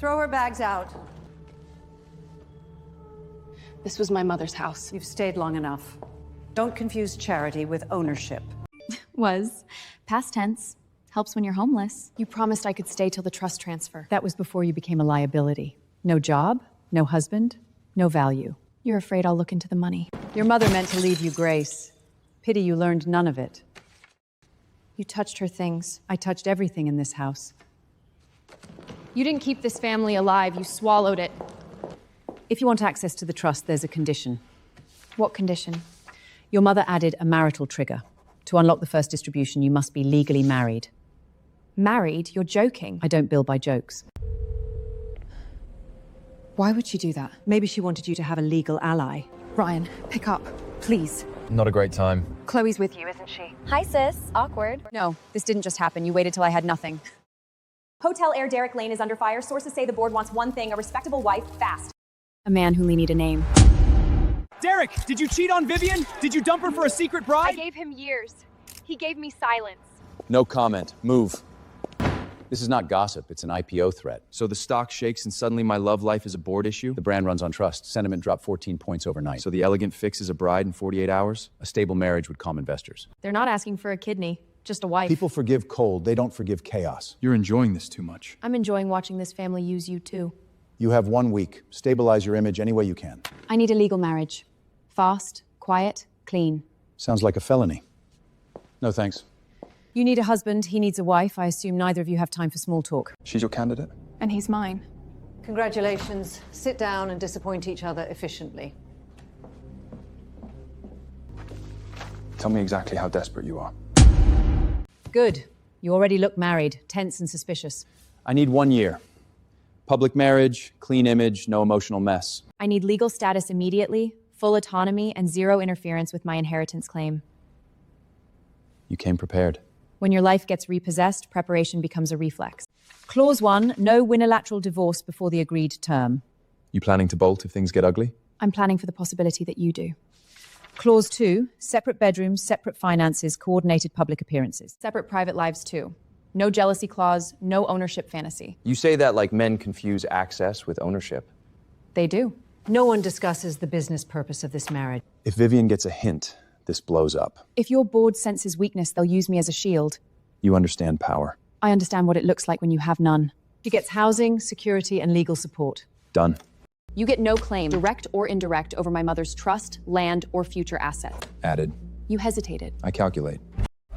Throw her bags out. This was my mother's house. You've stayed long enough. Don't confuse charity with ownership. Was. Past tense. Helps when you're homeless. You promised I could stay till the trust transfer. That was before you became a liability. No job, no husband, no value. You're afraid I'll look into the money. Your mother meant to leave you grace. Pity you learned none of it. You touched her things. I touched everything in this house. You didn't keep this family alive, you swallowed it. If you want access to the trust, there's a condition. What condition? Your mother added a marital trigger. To unlock the first distribution, you must be legally married. Married? You're joking. I don't bill by jokes. Why would she do that? Maybe she wanted you to have a legal ally. Ryan, pick up, please. Not a great time. Chloe's with you, isn't she? Hi, sis. Awkward. No, this didn't just happen. You waited till I had nothing. Hotel Air Derek Lane is under fire. Sources say the board wants one thing, a respectable wife, fast. A man who may need a name. Derek, did you cheat on Vivian? Did you dump her for a secret bride? I gave him years. He gave me silence. No comment. Move. This is not gossip, it's an IPO threat. So the stock shakes and suddenly my love life is a board issue? The brand runs on trust. Sentiment dropped 14 points overnight. So the elegant fix is a bride in 48 hours? A stable marriage would calm investors. They're not asking for a kidney, just a wife. People forgive cold, they don't forgive chaos. You're enjoying this too much. I'm enjoying watching this family use you too. You have 1 week. Stabilize your image any way you can. I need a legal marriage. Fast, quiet, clean. Sounds like a felony. No thanks. You need a husband, he needs a wife. I assume neither of you have time for small talk. She's your candidate? And he's mine. Congratulations. Sit down and disappoint each other efficiently. Tell me exactly how desperate you are. Good. You already look married, tense and suspicious. I need 1 year. Public marriage, clean image, no emotional mess. I need legal status immediately, full autonomy, and zero interference with my inheritance claim. You came prepared. When your life gets repossessed, preparation becomes a reflex. Clause 1, no unilateral divorce before the agreed term. You planning to bolt if things get ugly? I'm planning for the possibility that you do. Clause 2, separate bedrooms, separate finances, coordinated public appearances. Separate private lives too. No jealousy clause, no ownership fantasy. You say that like men confuse access with ownership. They do. No one discusses the business purpose of this marriage. If Vivian gets a hint, this blows up. If your board senses weakness, they'll use me as a shield. You understand power. I understand what it looks like when you have none. She gets housing, security, and legal support. Done. You get no claim, direct or indirect, over my mother's trust, land, or future assets. Added. You hesitated. I calculate.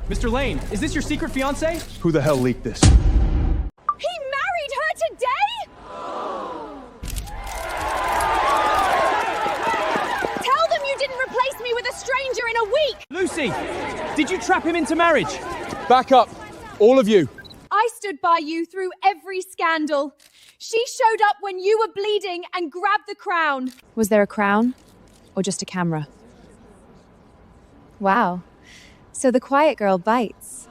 Mr. Lane, is this your secret fiancé? Who the hell leaked this? He married her today? Tell them you didn't replace me with a stranger in a week! Lucy, did you trap him into marriage? Back up, all of you. I stood by you through every scandal. She showed up when you were bleeding and grabbed the crown. Was there a crown? Or just a camera? Wow. So the quiet girl bites.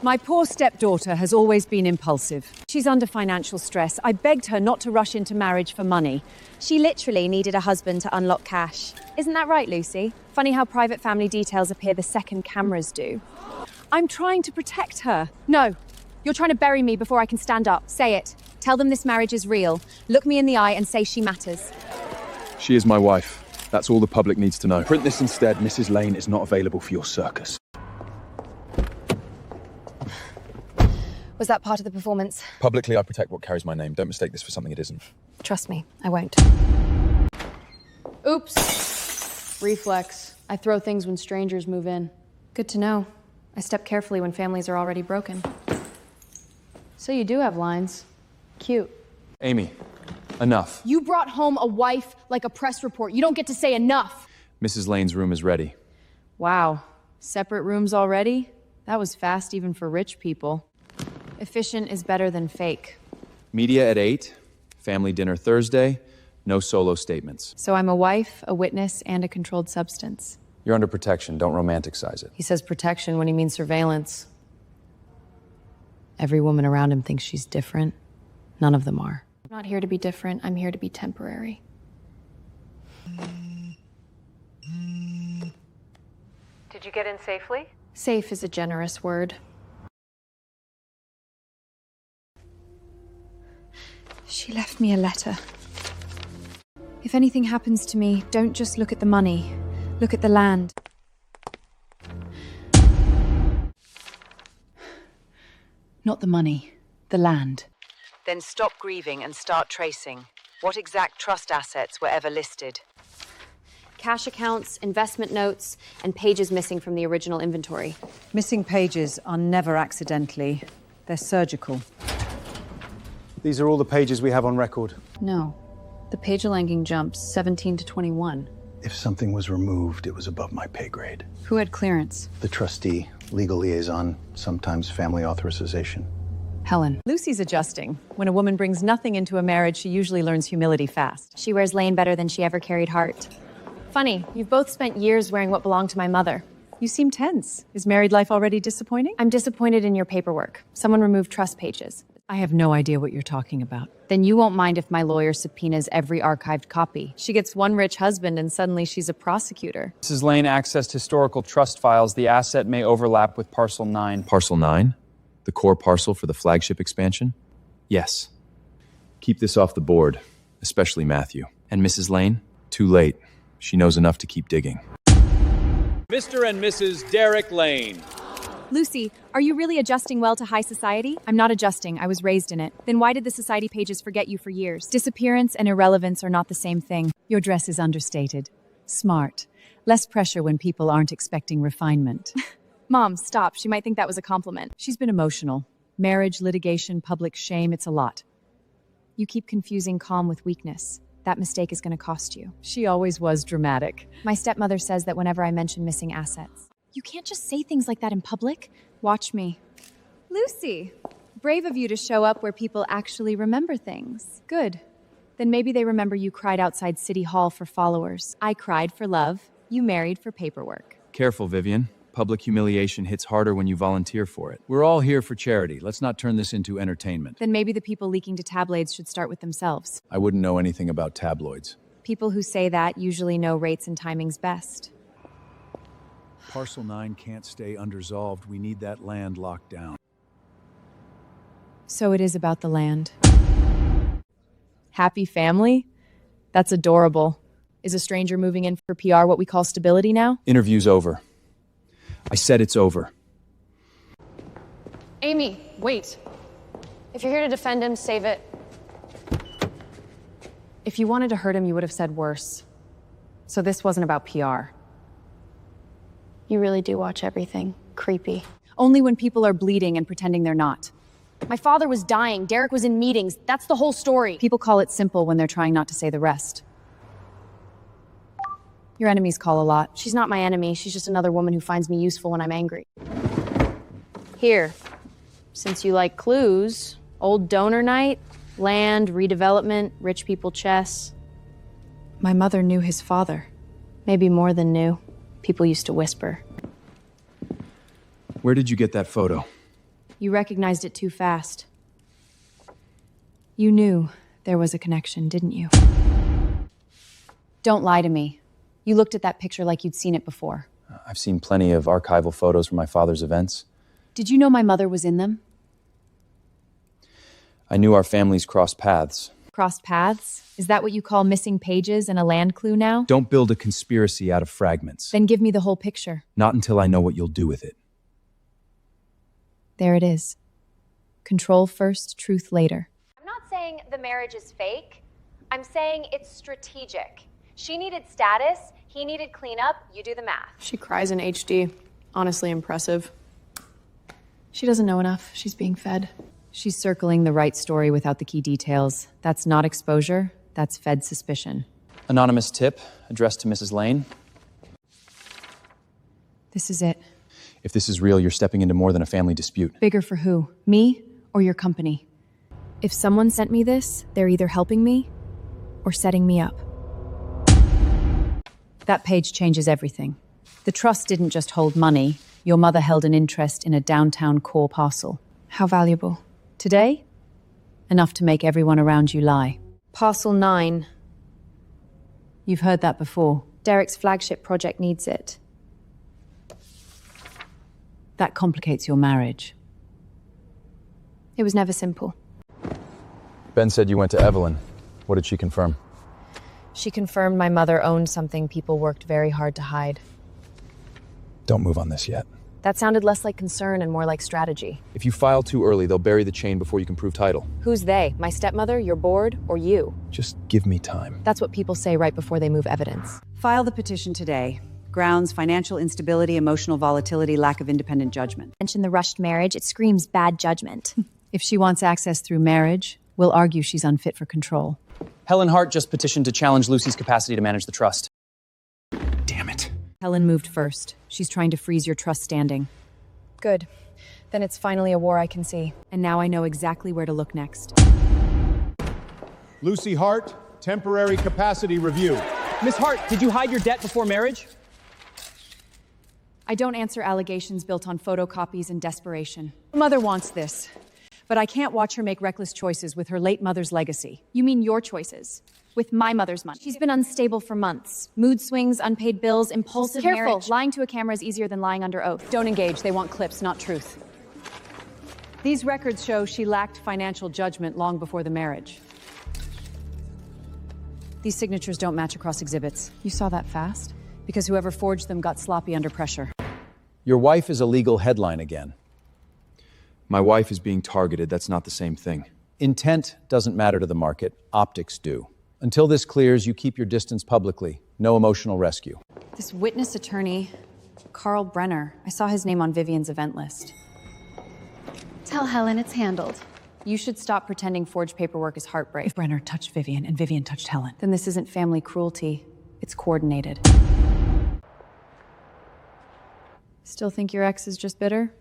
My poor stepdaughter has always been impulsive. She's under financial stress. I begged her not to rush into marriage for money. She literally needed a husband to unlock cash. Isn't that right, Lucy? Funny how private family details appear the second cameras do. I'm trying to protect her. No. You're trying to bury me before I can stand up. Say it. Tell them this marriage is real. Look me in the eye and say she matters. She is my wife. That's all the public needs to know. Print this instead. Mrs. Lane is not available for your circus. Was that part of the performance? Publicly, I protect what carries my name. Don't mistake this for something it isn't. Trust me, I won't. Oops. Reflex. I throw things when strangers move in. Good to know. I step carefully when families are already broken. So you do have lines. Cute. Amy, enough. You brought home a wife like a press report. You don't get to say enough. Mrs. Lane's room is ready. Wow. Separate rooms already? That was fast even for rich people. Efficient is better than fake. Media at 8, family dinner Thursday, no solo statements. So I'm a wife, a witness, and a controlled substance. You're under protection, don't romanticize it. He says protection when he means surveillance. Every woman around him thinks she's different. None of them are. I'm not here to be different. I'm here to be temporary. Did you get in safely? Safe is a generous word. She left me a letter. If anything happens to me, don't just look at the money. Look at the land. Not the money, the land. Then stop grieving and start tracing. What exact trust assets were ever listed? Cash accounts, investment notes, and pages missing from the original inventory. Missing pages are never accidentally. They're surgical. These are all the pages we have on record. No. The page ranking jumps 17 to 21. If something was removed, it was above my pay grade. Who had clearance? The trustee, legal liaison, sometimes family authorization. Helen. Lucy's adjusting. When a woman brings nothing into a marriage, she usually learns humility fast. She wears Lane better than she ever carried Hart. Funny, you've both spent years wearing what belonged to my mother. You seem tense. Is married life already disappointing? I'm disappointed in your paperwork. Someone removed trust pages. I have no idea what you're talking about. Then you won't mind if my lawyer subpoenas every archived copy. She gets one rich husband and suddenly she's a prosecutor. Mrs. Lane accessed historical trust files. The asset may overlap with Parcel 9. Parcel 9? The core parcel for the flagship expansion? Yes. Keep this off the board, especially Matthew. And Mrs. Lane? Too late. She knows enough to keep digging. Mr. and Mrs. Derek Lane. Lucy, are you really adjusting well to high society? I'm not adjusting. I was raised in it. Then why did the society pages forget you for years? Disappearance and irrelevance are not the same thing. Your dress is understated. Smart. Less pressure when people aren't expecting refinement. Mom, stop. She might think that was a compliment. She's been emotional. Marriage, litigation, public shame, it's a lot. You keep confusing calm with weakness. That mistake is going to cost you. She always was dramatic. My stepmother says that whenever I mention missing assets. You can't just say things like that in public. Watch me. Lucy, brave of you to show up where people actually remember things. Good. Then maybe they remember you cried outside City Hall for followers. I cried for love. You married for paperwork. Careful, Vivian. Public humiliation hits harder when you volunteer for it. We're all here for charity. Let's not turn this into entertainment. Then maybe the people leaking to tabloids should start with themselves. I wouldn't know anything about tabloids. People who say that usually know rates and timings best. Parcel 9 can't stay unresolved. We need that land locked down. So it is about the land. Happy family? That's adorable. Is a stranger moving in for PR what we call stability now? Interview's over. I said it's over. Amy, wait. If you're here to defend him, save it. If you wanted to hurt him, you would have said worse. So this wasn't about PR. You really do watch everything. Creepy. Only when people are bleeding and pretending they're not. My father was dying. Derek was in meetings. That's the whole story. People call it simple when they're trying not to say the rest. Your enemies call a lot. She's not my enemy. She's just another woman who finds me useful when I'm angry. Here, since you like clues, old donor night, land, redevelopment, rich people chess. My mother knew his father. Maybe more than knew. People used to whisper. Where did you get that photo? You recognized it too fast. You knew there was a connection, didn't you? Don't lie to me. You looked at that picture like you'd seen it before. I've seen plenty of archival photos from my father's events. Did you know my mother was in them? I knew our families crossed paths. Crossed paths? Is that what you call missing pages and a land clue now? Don't build a conspiracy out of fragments. Then give me the whole picture. Not until I know what you'll do with it. There it is. Control first, truth later. I'm not saying the marriage is fake. I'm saying it's strategic. She needed status, he needed cleanup, you do the math. She cries in HD. Honestly impressive. She doesn't know enough. She's being fed. She's circling the right story without the key details. That's not exposure, that's fed suspicion. Anonymous tip addressed to Mrs. Lane. This is it. If this is real, you're stepping into more than a family dispute. Bigger for who? Me or your company? If someone sent me this, they're either helping me or setting me up. That page changes everything. The trust didn't just hold money. Your mother held an interest in a downtown core parcel. How valuable? Today? Enough to make everyone around you lie. Parcel 9. You've heard that before. Derek's flagship project needs it. That complicates your marriage. It was never simple. Ben said you went to Evelyn. What did she confirm? She confirmed my mother owned something people worked very hard to hide. Don't move on this yet. That sounded less like concern and more like strategy. If you file too early, they'll bury the chain before you can prove title. Who's they? My stepmother, your board, or you? Just give me time. That's what people say right before they move evidence. File the petition today. Grounds: financial instability, emotional volatility, lack of independent judgment. Mention the rushed marriage, it screams bad judgment. If she wants access through marriage, we'll argue she's unfit for control. Helen Hart just petitioned to challenge Lucy's capacity to manage the trust. Damn it. Helen moved first. She's trying to freeze your trust standing. Good. Then it's finally a war I can see. And now I know exactly where to look next. Lucy Hart, temporary capacity review. Miss Hart, did you hide your debt before marriage? I don't answer allegations built on photocopies and desperation. Mother wants this, but I can't watch her make reckless choices with her late mother's legacy. You mean your choices? With my mother's money. She's been unstable for months. Mood swings, unpaid bills, impulsive Careful. marriage. Lying to a camera is easier than lying under oath. Don't engage. They want clips, not truth. These records show she lacked financial judgment long before the marriage. These signatures don't match across exhibits. You saw that fast? Because whoever forged them got sloppy under pressure. Your wife is a legal headline again. My wife is being targeted. That's not the same thing. Intent doesn't matter to the market. Optics do. Until this clears, you keep your distance publicly. No emotional rescue. This witness attorney, Carl Brenner, I saw his name on Vivian's event list. Tell Helen it's handled. You should stop pretending forged paperwork is heartbreak. If Brenner touched Vivian and Vivian touched Helen, then this isn't family cruelty. It's coordinated. Still think your ex is just bitter?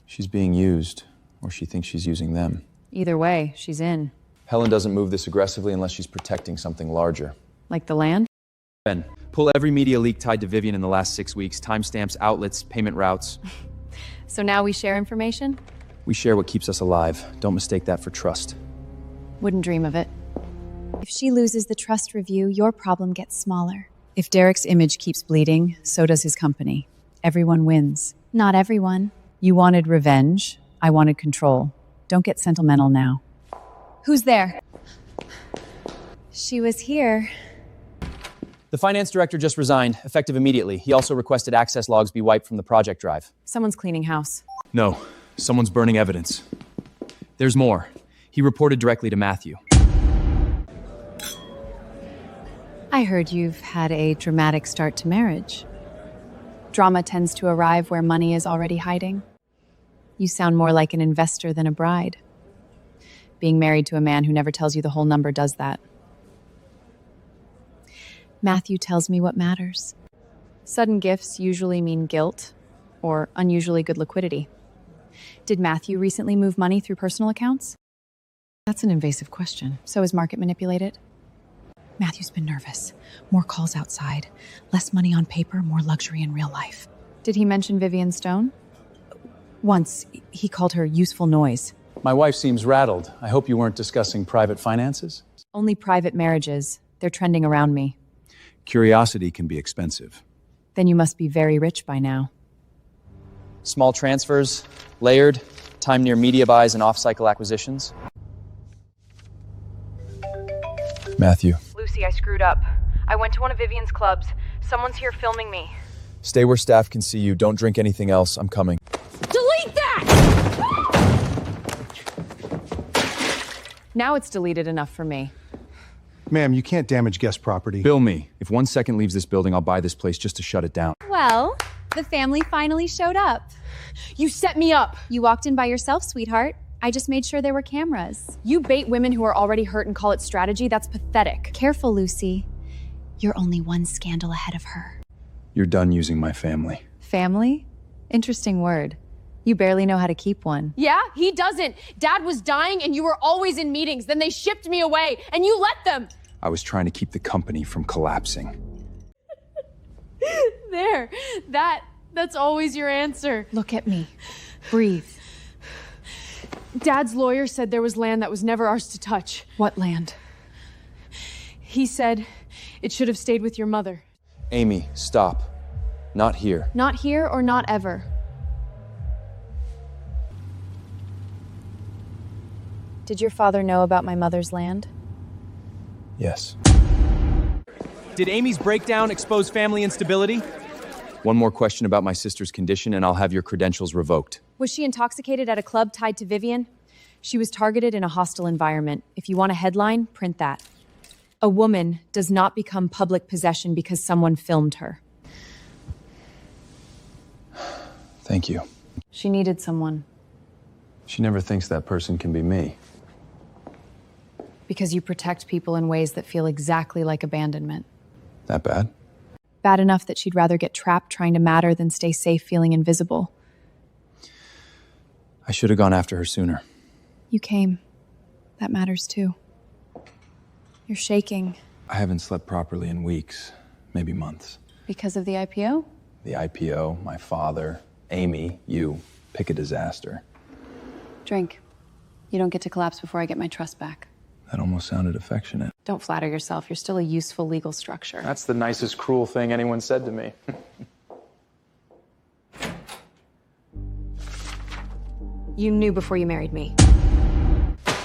She's being used, or she thinks she's using them. Either way, she's in. Helen doesn't move this aggressively unless she's protecting something larger. Like the land? Ben, pull every media leak tied to Vivian in the last 6 weeks. Timestamps, outlets, payment routes. So now we share information? We share what keeps us alive. Don't mistake that for trust. Wouldn't dream of it. If she loses the trust review, your problem gets smaller. If Derek's image keeps bleeding, so does his company. Everyone wins. Not everyone. You wanted revenge. I wanted control. Don't get sentimental now. Who's there? She was here. The finance director just resigned, effective immediately. He also requested access logs be wiped from the project drive. Someone's cleaning house. No, someone's burning evidence. There's more. He reported directly to Matthew. I heard you've had a dramatic start to marriage. Drama tends to arrive where money is already hiding. You sound more like an investor than a bride. Being married to a man who never tells you the whole number does that. Matthew tells me what matters. Sudden gifts usually mean guilt or unusually good liquidity. Did Matthew recently move money through personal accounts? That's an invasive question. So is market manipulated? Matthew's been nervous. More calls outside. Less money on paper, more luxury in real life. Did he mention Vivian Stone? Once, he called her useful noise. My wife seems rattled. I hope you weren't discussing private finances. Only private marriages. They're trending around me. Curiosity can be expensive. Then you must be very rich by now. Small transfers, layered, time near media buys and off-cycle acquisitions. Matthew, Lucy, I screwed up. I went to one of Vivian's clubs. Someone's here filming me. stay where staff can see you. Don't drink anything else. I'm coming. Delete that! Now it's deleted enough for me. Ma'am, you can't damage guest property. Bill me. If 1 second leaves this building, I'll buy this place just to shut it down. Well, the family finally showed up. You set me up. You walked in by yourself, sweetheart. I just made sure there were cameras. You bait women who are already hurt and call it strategy? That's pathetic. Careful, Lucy. You're only one scandal ahead of her. You're done using my family. Family? Interesting word. You barely know how to keep one. Yeah, he doesn't. Dad was dying and you were always in meetings. Then they shipped me away and you let them. I was trying to keep the company from collapsing. There. That's always your answer. Look at me. Breathe. Dad's lawyer said there was land that was never ours to touch. What land? He said it should have stayed with your mother. Amy, stop. Not here. Not here or not ever. Did your father know about my mother's land? Yes. Did Amy's breakdown expose family instability? One more question about my sister's condition, and I'll have your credentials revoked. Was she intoxicated at a club tied to Vivian? She was targeted in a hostile environment. If you want a headline, print that. A woman does not become public possession because someone filmed her. Thank you. She needed someone. She never thinks that person can be me. Because you protect people in ways that feel exactly like abandonment. That bad? Bad enough that she'd rather get trapped trying to matter than stay safe feeling invisible. I should have gone after her sooner. You came. That matters too. You're shaking. I haven't slept properly in weeks, maybe months. Because of the IPO? The IPO, my father, Amy, you. Pick a disaster. Drink. You don't get to collapse before I get my trust back. That almost sounded affectionate. Don't flatter yourself. You're still a useful legal structure. That's the nicest cruel thing anyone said to me. You knew before you married me.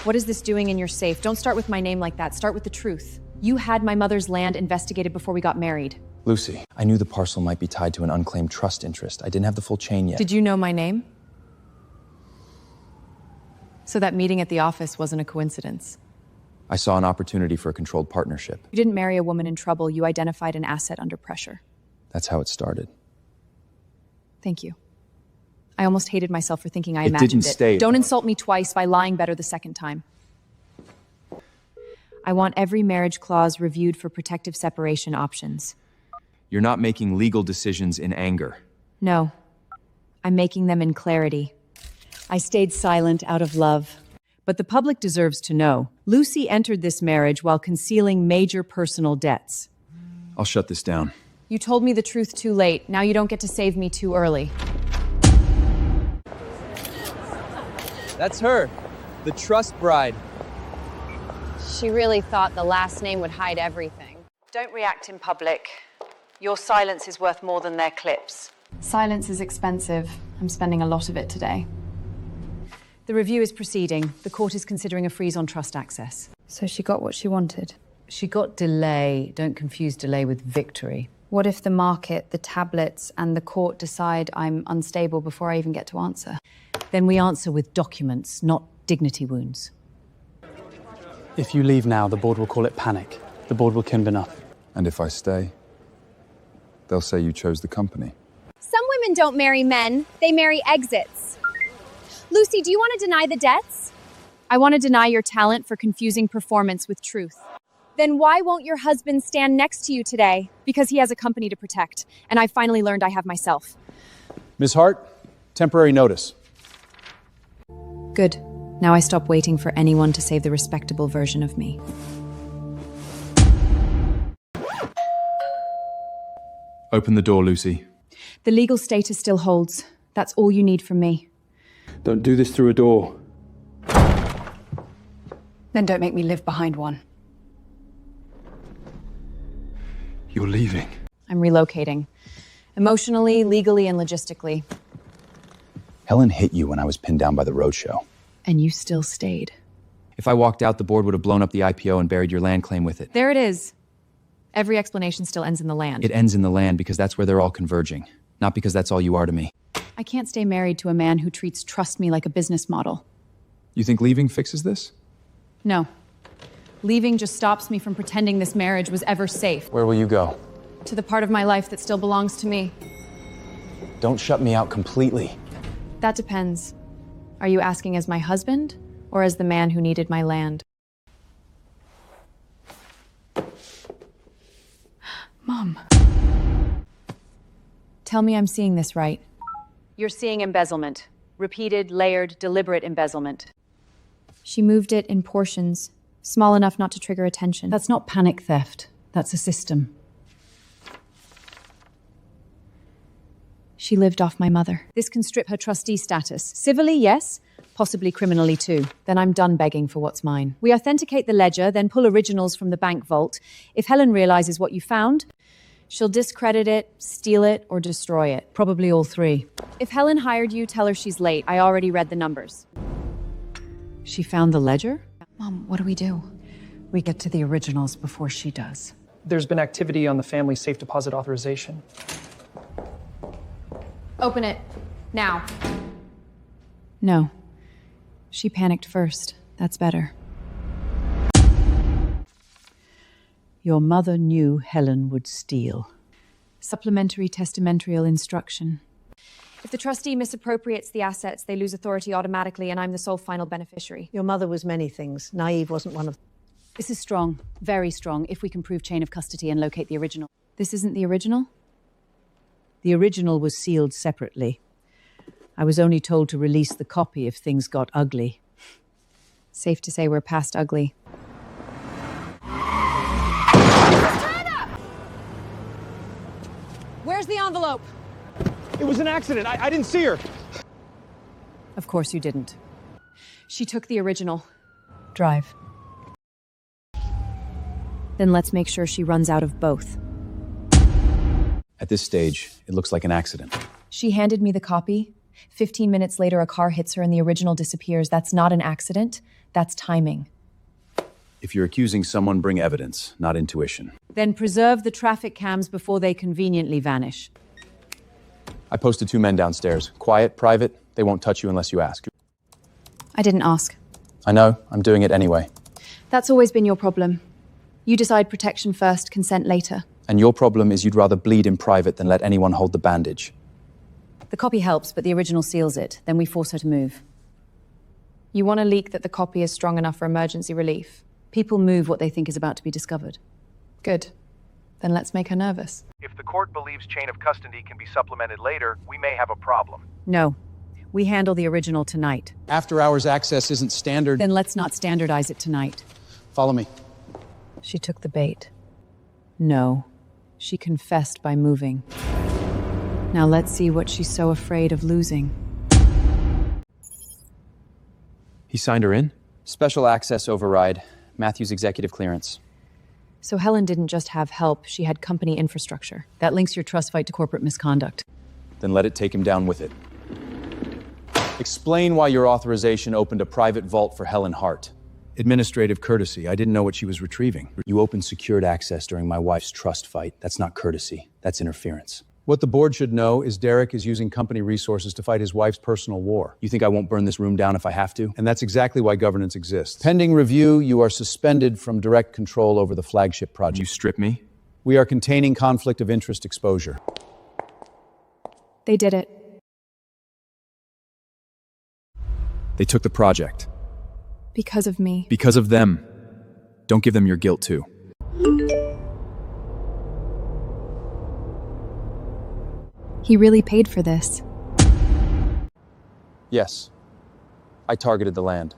What is this doing in your safe? Don't start with my name like that. Start with the truth. You had my mother's land investigated before we got married. Lucy, I knew the parcel might be tied to an unclaimed trust interest. I didn't have the full chain yet. Did you know my name? So that meeting at the office wasn't a coincidence. I saw an opportunity for a controlled partnership. You didn't marry a woman in trouble. You identified an asset under pressure. That's how it started. Thank you. I almost hated myself for thinking I It imagined didn't stay- Don't insult me twice by lying better the second time. I want every marriage clause reviewed for protective separation options. You're not making legal decisions in anger. No, I'm making them in clarity. I stayed silent out of love. But the public deserves to know. Lucy entered this marriage while concealing major personal debts. I'll shut this down. You told me the truth too late. Now you don't get to save me too early. That's her, the trust bride. She really thought the last name would hide everything. Don't react in public. Your silence is worth more than their clips. Silence is expensive. I'm spending a lot of it today. The review is proceeding. The court is considering a freeze on trust access. So she got what she wanted. She got delay. Don't confuse delay with victory. What if the market, the tablets, and the court decide I'm unstable before I even get to answer? Then we answer with documents, not dignity wounds. If you leave now, the board will call it panic. The board will kimb enough. And if I stay, they'll say you chose the company. Some women don't marry men, they marry exits. Lucy, do you want to deny the debts? I want to deny your talent for confusing performance with truth. Then why won't your husband stand next to you today? Because he has a company to protect, and I finally learned I have myself. Ms. Hart, temporary notice. Good. Now I stop waiting for anyone to save the respectable version of me. Open the door, Lucy. The legal status still holds. That's all you need from me. Don't do this through a door. Then don't make me live behind one. You're leaving. I'm relocating. Emotionally, legally, and logistically. Helen hit you when I was pinned down by the roadshow. And you still stayed. If I walked out, the board would have blown up the IPO and buried your land claim with it. There it is. Every explanation still ends in the land. It ends in the land because that's where they're all converging, not because that's all you are to me. I can't stay married to a man who treats trust me like a business model. You think leaving fixes this? No. Leaving just stops me from pretending this marriage was ever safe. Where will you go? To the part of my life that still belongs to me. Don't shut me out completely. That depends. Are you asking as my husband or as the man who needed my land? Mom. Tell me I'm seeing this right. You're seeing embezzlement. Repeated, layered, deliberate embezzlement. She moved it in portions, small enough not to trigger attention. That's not panic theft. That's a system. She lived off my mother. This can strip her trustee status. Civilly, yes. Possibly criminally, too. Then I'm done begging for what's mine. We authenticate the ledger, then pull originals from the bank vault. If Helen realizes what you found, she'll discredit it, steal it, or destroy it. Probably all three. If Helen hired you, tell her she's late. I already read the numbers. She found the ledger? Mom, what do we do? We get to the originals before she does. There's been activity on the family's safe deposit authorization. Open it. Now. No. She panicked first. That's better. Your mother knew Helen would steal. Supplementary testamentarial instruction. If the trustee misappropriates the assets, they lose authority automatically, and I'm the sole final beneficiary. Your mother was many things. Naive wasn't one of them. This is strong, very strong, if we can prove chain of custody and locate the original. This isn't the original? The original was sealed separately. I was only told to release the copy if things got ugly. Safe to say we're past ugly. Where's the envelope? It was an accident. I didn't see her. Of course you didn't. She took the original. Drive. Then let's make sure she runs out of both. At this stage, it looks like an accident. She handed me the copy. 15 minutes later, a car hits her and the original disappears. That's not an accident. That's timing. If you're accusing someone, bring evidence, not intuition. Then preserve the traffic cams before they conveniently vanish. I posted 2 men downstairs. Quiet, private. They won't touch you unless you ask. I didn't ask. I know. I'm doing it anyway. That's always been your problem. You decide protection first, consent later. And your problem is you'd rather bleed in private than let anyone hold the bandage. The copy helps, but the original seals it. Then we force her to move. You want a leak that the copy is strong enough for emergency relief. People move what they think is about to be discovered. Good. Then let's make her nervous. If the court believes chain of custody can be supplemented later, we may have a problem. No. We handle the original tonight. After-hours access isn't standard. Then let's not standardize it tonight. Follow me. She took the bait. No. She confessed by moving. Now let's see what she's so afraid of losing. He signed her in? Special access override. Matthew's executive clearance. So Helen didn't just have help, she had company infrastructure. That links your trust fight to corporate misconduct. Then let it take him down with it. Explain why your authorization opened a private vault for Helen Hart. Administrative courtesy. I didn't know what she was retrieving. You opened secured access during my wife's trust fight. That's not courtesy. That's interference. What the board should know is Derek is using company resources to fight his wife's personal war. You think I won't burn this room down if I have to? And that's exactly why governance exists. Pending review, you are suspended from direct control over the flagship project. You strip me? We are containing conflict of interest exposure. They did it. They took the project. Because of me. Because of them. Don't give them your guilt, too. He really paid for this. Yes. I targeted the land.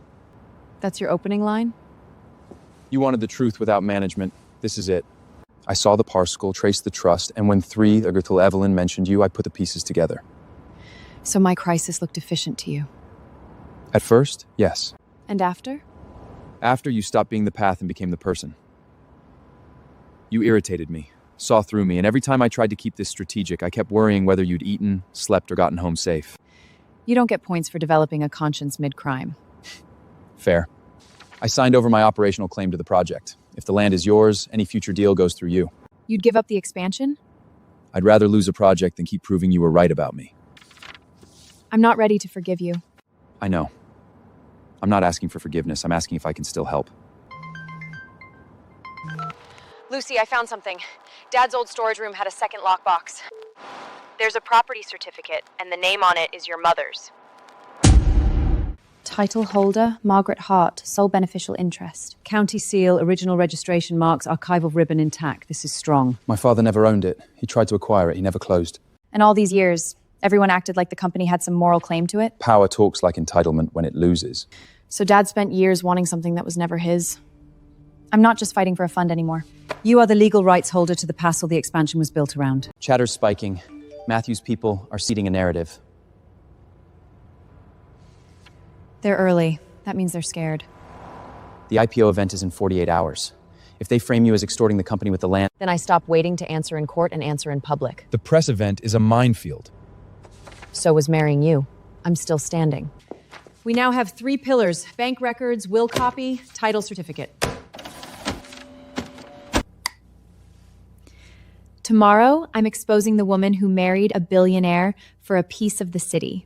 That's your opening line? You wanted the truth without management. This is it. I saw the parcel, traced the trust, and when Agerthal Evelyn mentioned you, I put the pieces together. So my crisis looked efficient to you. At first, yes. And after? After, you stopped being the path and became the person. You irritated me, saw through me, and every time I tried to keep this strategic, I kept worrying whether you'd eaten, slept, or gotten home safe. You don't get points for developing a conscience mid-crime. Fair. I signed over my operational claim to the project. If the land is yours, any future deal goes through you. You'd give up the expansion? I'd rather lose a project than keep proving you were right about me. I'm not ready to forgive you. I know. I'm not asking for forgiveness. I'm asking if I can still help. Lucy, I found something. Dad's old storage room had a second lockbox. There's a property certificate, and the name on it is your mother's. Title holder, Margaret Hart, sole beneficial interest. County seal, original registration marks, archival ribbon intact. This is strong. My father never owned it. He tried to acquire it. He never closed. And all these years, everyone acted like the company had some moral claim to it? Power talks like entitlement when it loses. So Dad spent years wanting something that was never his. I'm not just fighting for a fund anymore. You are the legal rights holder to the parcel the expansion was built around. Chatter's spiking. Matthew's people are seeding a narrative. They're early. That means they're scared. The IPO event is in 48 hours. If they frame you as extorting the company with the land... Then I stop waiting to answer in court and answer in public. The press event is a minefield. So was marrying you. I'm still standing. We now have 3 pillars: bank records, will copy, title certificate. Tomorrow, I'm exposing the woman who married a billionaire for a piece of the city.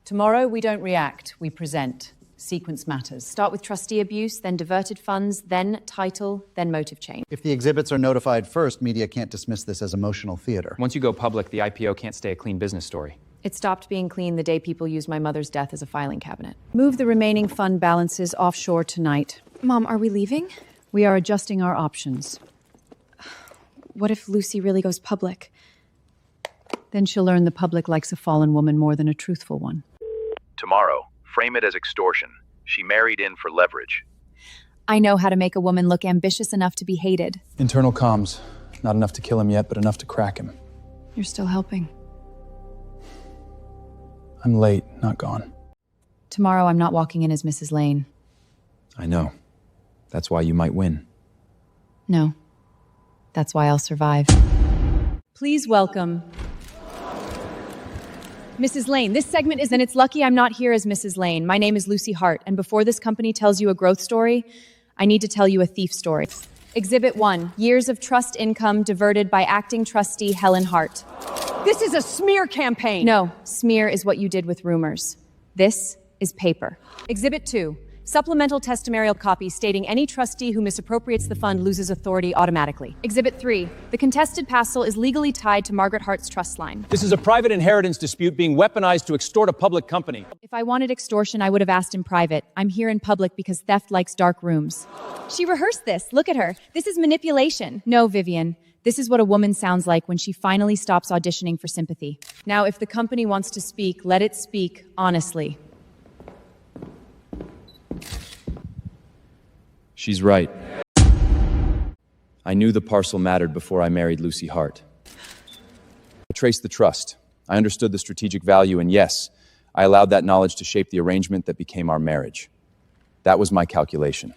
Tomorrow, we don't react, we present. Sequence matters. Start with trustee abuse, then diverted funds, then title, then motive change. If the exhibits are notified first, media can't dismiss this as emotional theater. Once you go public, the IPO can't stay a clean business story. It stopped being clean the day people used my mother's death as a filing cabinet. Move the remaining fund balances offshore tonight. Mom, are we leaving? We are adjusting our options. What if Lucy really goes public? Then she'll learn the public likes a fallen woman more than a truthful one. Tomorrow, frame it as extortion. She married in for leverage. I know how to make a woman look ambitious enough to be hated. Internal comms. Not enough to kill him yet, but enough to crack him. You're still helping. I'm late, not gone. Tomorrow, I'm not walking in as Mrs. Lane. I know. That's why you might win. No. That's why I'll survive. Please welcome Mrs. Lane, this segment is, and it's lucky I'm not here as Mrs. Lane. My name is Lucy Hart, and before this company tells you a growth story, I need to tell you a thief story. Exhibit 1, years of trust income diverted by acting trustee Helen Hart. This is a smear campaign! No, smear is what you did with rumors. This is paper. Exhibit 2, supplemental testimonial copy stating any trustee who misappropriates the fund loses authority automatically. Exhibit 3, the contested parcel is legally tied to Margaret Hart's trust line. This is a private inheritance dispute being weaponized to extort a public company. If I wanted extortion, I would have asked in private. I'm here in public because theft likes dark rooms. She rehearsed this. Look at her. This is manipulation. No, Vivian. This is what a woman sounds like when she finally stops auditioning for sympathy. Now, if the company wants to speak, let it speak honestly. She's right. I knew the parcel mattered before I married Lucy Hart. I traced the trust. I understood the strategic value, and yes, I allowed that knowledge to shape the arrangement that became our marriage. That was my calculation.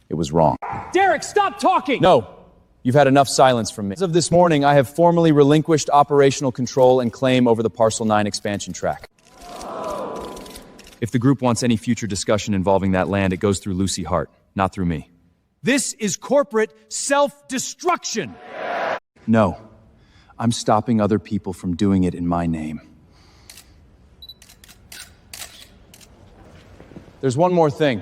It was wrong. Derek, stop talking! No! You've had enough silence from me. As of this morning, I have formally relinquished operational control and claim over the Parcel 9 expansion track. If the group wants any future discussion involving that land, it goes through Lucy Hart, not through me. This is corporate self-destruction! No. I'm stopping other people from doing it in my name. There's one more thing.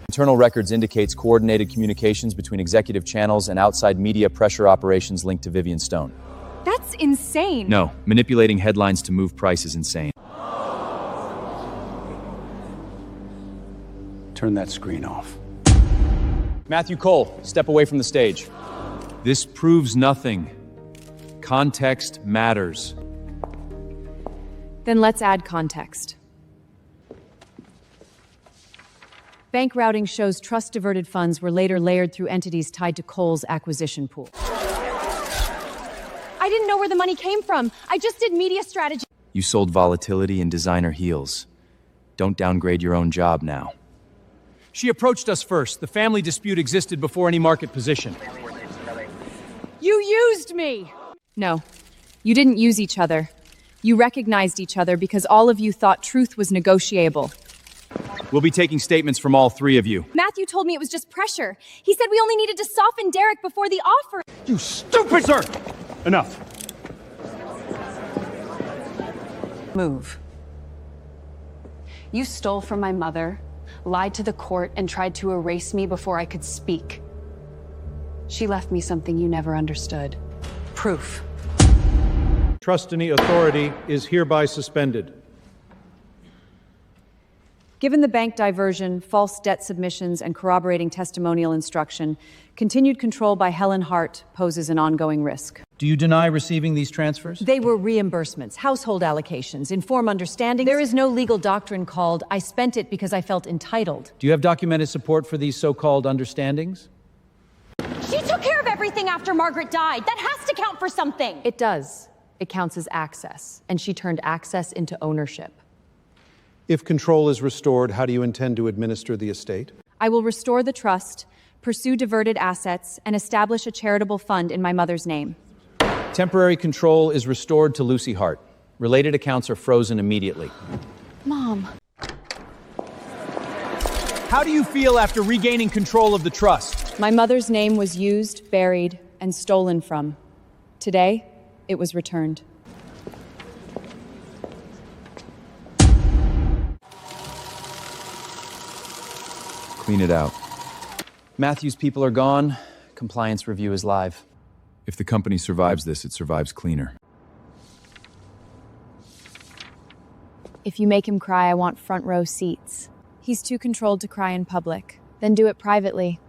Internal records indicates coordinated communications between executive channels and outside media pressure operations linked to Vivian Stone. That's insane. No, manipulating headlines to move price is insane. Turn that screen off. Matthew Cole, step away from the stage. This proves nothing. Context matters. Then let's add context. Bank routing shows trust-diverted funds were later layered through entities tied to Cole's acquisition pool. I didn't know where the money came from. I just did media strategy. You sold volatility and designer heels. Don't downgrade your own job now. She approached us first. The family dispute existed before any market position. You used me! No, you didn't use each other. You recognized each other because all of you thought truth was negotiable. We'll be taking statements from all 3 of you. Matthew told me it was just pressure. He said we only needed to soften Derek before the offer. You stupid sir! Enough. Move. You stole from my mother, lied to the court, and tried to erase me before I could speak. She left me something you never understood. Proof. Trustee authority is hereby suspended. Given the bank diversion, false debt submissions, and corroborating testimonial instruction, continued control by Helen Hart poses an ongoing risk. Do you deny receiving these transfers? They were reimbursements, household allocations, informed understandings. There is no legal doctrine called, I spent it because I felt entitled. Do you have documented support for these so-called understandings? She took care of everything after Margaret died. That has to count for something. It does. It counts as access, and she turned access into ownership. If control is restored, how do you intend to administer the estate? I will restore the trust, pursue diverted assets, and establish a charitable fund in my mother's name. Temporary control is restored to Lucy Hart. Related accounts are frozen immediately. Mom. How do you feel after regaining control of the trust? My mother's name was used, buried, and stolen from. Today, it was returned. Clean it out. Matthew's people are gone. Compliance review is live. If the company survives this, it survives cleaner. If you make him cry, I want front row seats. He's too controlled to cry in public. Then do it privately.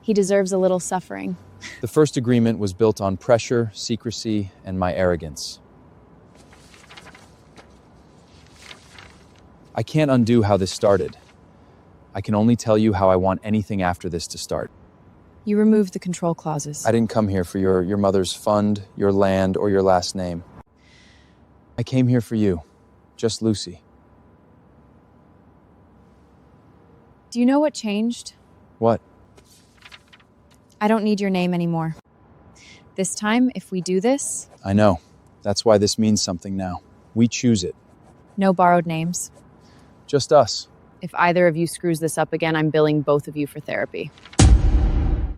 He deserves a little suffering. The first agreement was built on pressure, secrecy, and my arrogance. I can't undo how this started. I can only tell you how I want anything after this to start. You removed the control clauses. I didn't come here for your mother's fund, your land, or your last name. I came here for you, just Lucy. Do you know what changed? What? I don't need your name anymore. This time, if we do this... I know. That's why this means something now. We choose it. No borrowed names. Just us. If either of you screws this up again, I'm billing both of you for therapy.